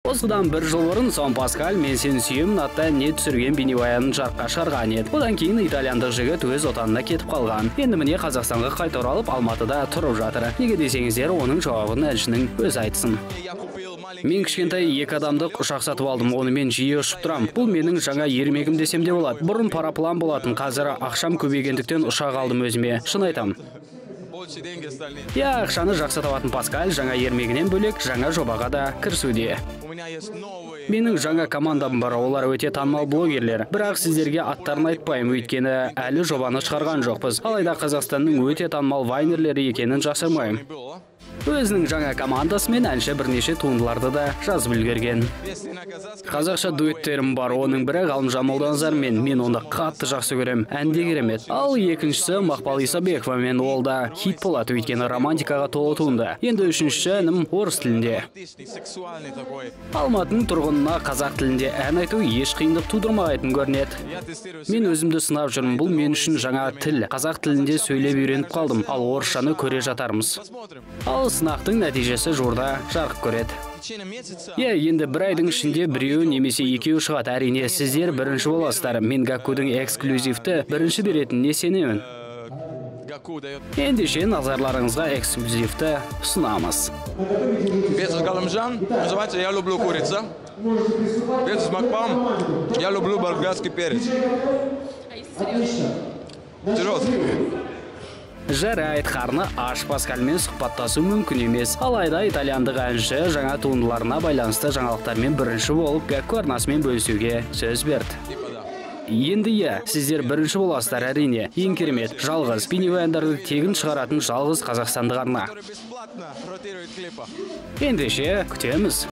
Осыдан бір жыл бұрын Сон Паскаль «Мен сені сүйемін» атты не түсірген бейнебаянын жарыққа шығарған еді. Одан кейін итальяндық жігіт өз отанына кетіп қалған. Енді міне Қазақстанға қайта оралып, Алматыда тұрып жатыр. Неге десеңіздер, оның жауабын әншінің өзі айтсын. Мен кішкентай 2 адамдық ұшақ сатып алдым, онымен жиі ұшып тұрам. Бұл менің жаңа ермегім десем де болады. Бұрын параплан болатын, қазір ақшам көбейгендіктен ұшақ алдым өзіме. Шын айтам. Ақшаны жақсы табатын Паскаль жаңа ермегінен бөлек жаңа жобаға да кірісуде. Менің жаңа командам бар, олар өте танымал блогерлер. Бірақ сіздерге аттарын айтпаймын, өйткені әлі жобаны шығарған жоқпыз. Алайда Қазақстанның өте танымал вайнерлері екенін жасырмаймын. Өзінің жаңа командасымен әнші бірнеше туындыларды да жазып үлгерген. Қазақша дуэттерім бар, оның бірі Ғалымжан Молданазармен, мен онда қатты жақсы көрем, әнде керемет. Ал екіншісі Мақпал Исабековамен, ол да хит болады, өйткені романтикаға толы туынды. Енді үшіншісі әнім орыс тілінде. Алматының тұрғынына қазақ тілінде ән айту еш қиындық тудырмайтын көрінеді. Мен өзімді сынап жүрмін, бұл мен үшін жаңа тіл. Қазақ тілінде сөйлеп үйреніп қалдым, ал орысшаны көре жатармыз. Ал сынақтың нәтижесі жуырда жарық көреді. Енді бір айдың ішінде біреу немесе екеу шығады. Әрине, сіздер бірінші боласыздар. Мен Гаккудың эксклюзивті бірінші беретініне сенемін. Ендеше назарларыңызға эксклюзивті ұсынамыз. Песня Галымжан называется «Я люблю курица». Песня с Макпалом «Я люблю болгарский перец». Серьезно. Жарайды, қарны аш Паскальмен сұхбаттасу мүмкін емес. Алайда итальяндық әнші жаңа туындыларына байланысты жаңалықтармен бірінші болып Гакку арнасымен бөлісуге сөз берді. Енді сіздер бірінші боласыздар, әрине. Ең керемет, жалғыз, бейнебаяндарды тегін шығаратын жалғыз қазақстандық арна. Ендеше күтеміз.